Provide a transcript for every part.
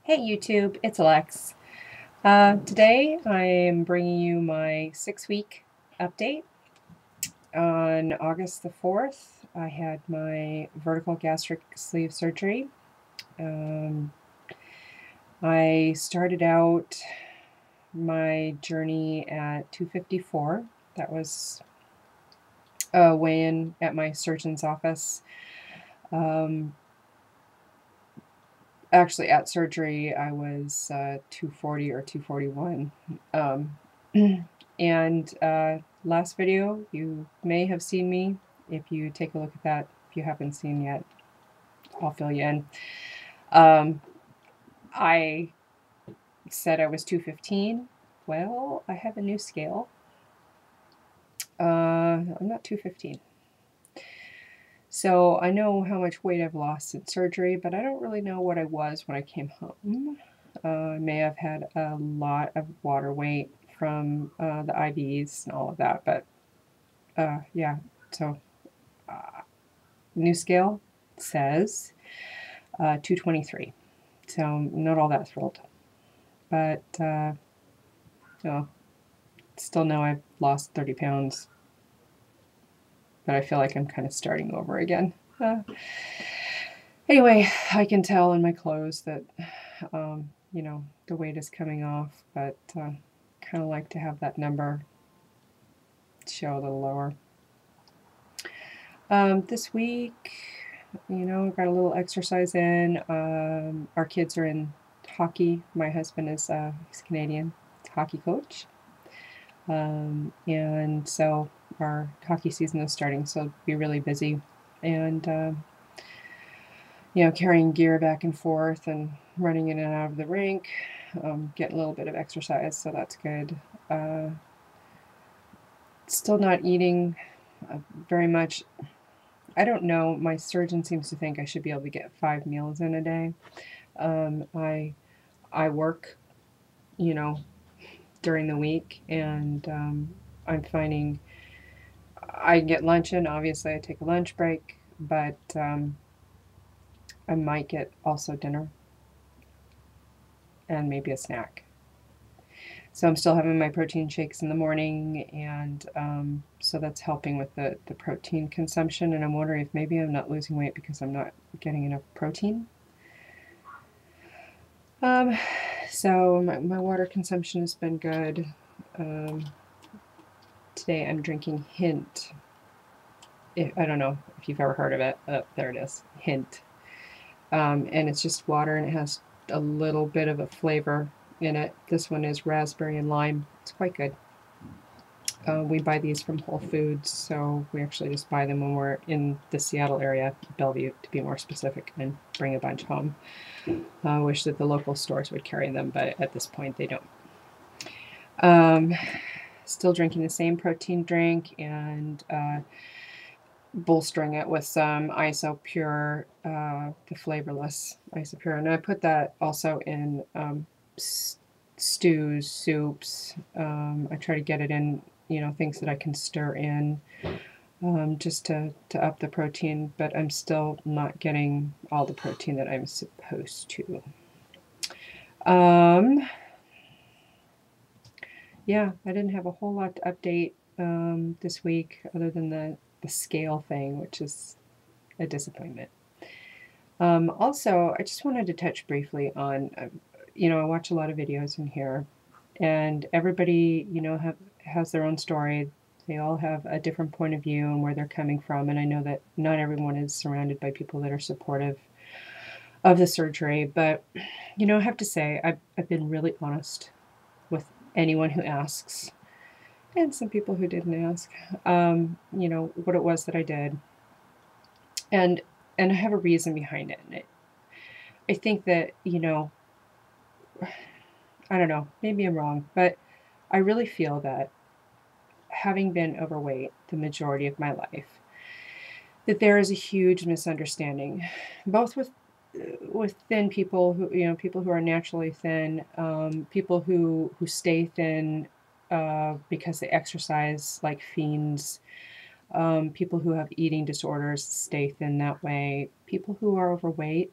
Hey YouTube, it's Alex. Today I am bringing you my 6-week update. On August the 4th, I had my vertical gastric sleeve surgery. I started out my journey at 254. That was a weigh-in at my surgeon's office. Actually, at surgery, I was 240 or 241. And last video, you may have seen me. If you take a look at that, if you haven't seen yet, I'll fill you in. I said I was 215. Well, I have a new scale. I'm not 215. So I know how much weight I've lost in surgery, but I don't really know what I was when I came home. I may have had a lot of water weight from the IVs and all of that, but yeah, so new scale says 223. So I'm not all that thrilled, but still know I've lost 30 pounds, but I feel like I'm kind of starting over again. Anyway, I can tell in my clothes that, the weight is coming off, but kind of like to have that number show a little lower. This week, got a little exercise in. Our kids are in hockey. My husband is he's Canadian hockey coach. And so our hockey season is starting, so it'll be really busy. And carrying gear back and forth and running in and out of the rink, getting a little bit of exercise, so that's good. Still not eating very much. I don't know. My surgeon seems to think I should be able to get 5 meals in a day. I work, during the week, and I'm finding I get lunch in. Obviously, I take a lunch break, but I might get also dinner and maybe a snack. So I'm still having my protein shakes in the morning, and so that's helping with the protein consumption. And I'm wondering if maybe I'm not losing weight because I'm not getting enough protein. So my water consumption has been good. Today I'm drinking Hint. I don't know if you've ever heard of it. There it is, Hint. And it's just water, and it has a little bit of a flavor in it. This one is raspberry and lime. It's quite good. We buy these from Whole Foods, so we actually just buy them when we're in the Seattle area, Bellevue to be more specific, and bring a bunch home. I wish that the local stores would carry them, but at this point they don't. Still drinking the same protein drink, and bolstering it with some Isopure, the flavorless Isopure. And I put that also in stews, soups. I try to get it in, things that I can stir in, just to up the protein, but I'm still not getting all the protein that I'm supposed to. Yeah, I didn't have a whole lot to update this week other than the scale thing, which is a disappointment. Also, I just wanted to touch briefly on, I watch a lot of videos in here, and everybody, has their own story. They all have a different point of view and where they're coming from, and I know that not everyone is surrounded by people that are supportive of the surgery, but, I have to say, I've been really honest with anyone who asks, and some people who didn't ask, what it was that I did. And I have a reason behind it. And I think that, I don't know, maybe I'm wrong, but I really feel that having been overweight the majority of my life, that there is a huge misunderstanding, both with thin people who, people who are naturally thin, people who stay thin because they exercise like fiends, people who have eating disorders stay thin that way, people who are overweight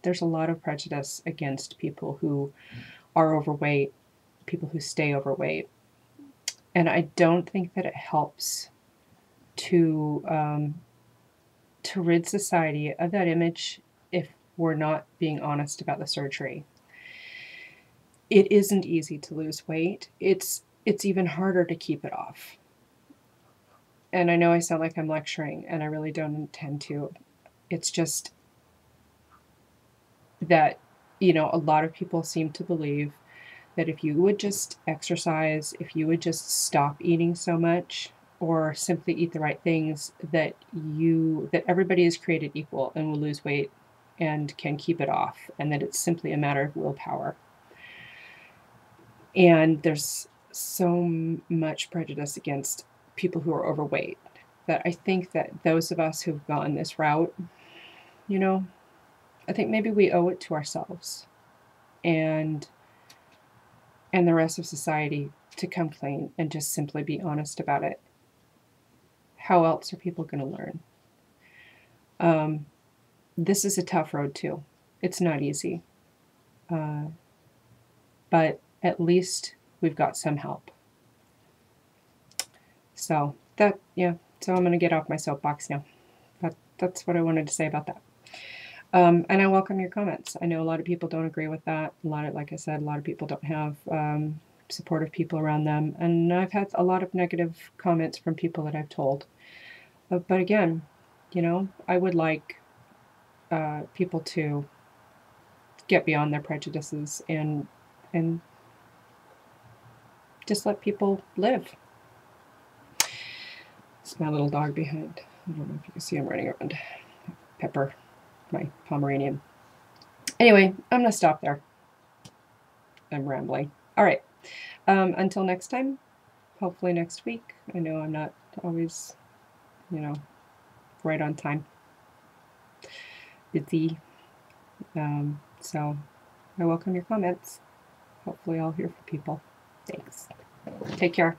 there's a lot of prejudice against people who are overweight, people who stay overweight. And I don't think that it helps to rid society of that image if we're not being honest about the surgery. It isn't easy to lose weight. It's even harder to keep it off. And I know I sound like I'm lecturing, and I really don't intend to. It's just that, you know, a lot of people seem to believe that if you would just exercise, if you would just stop eating so much, or simply eat the right things, that everybody is created equal and will lose weight and can keep it off, and that it's simply a matter of willpower. And there's so much prejudice against people who are overweight that I think that those of us who've gone this route, you know, I think maybe we owe it to ourselves and the rest of society to come clean and just simply be honest about it. How else are people going to learn? This is a tough road too. It's not easy. But at least we've got some help. So so I'm going to get off my soapbox now. That's what I wanted to say about that. And I welcome your comments. I know a lot of people don't agree with that. Like I said, a lot of people don't have supportive people around them. And I've had a lot of negative comments from people that I've told. But again, you know, I would like people to get beyond their prejudices and just let people live. It's my little dog behind. I don't know if you can see him running around. Pepper, my Pomeranian. Anyway, I'm going to stop there. I'm rambling. All right. Until next time, hopefully next week. I know I'm not always, you know, right on time. Busy. So I welcome your comments. Hopefully I'll hear from people. Thanks. Take care.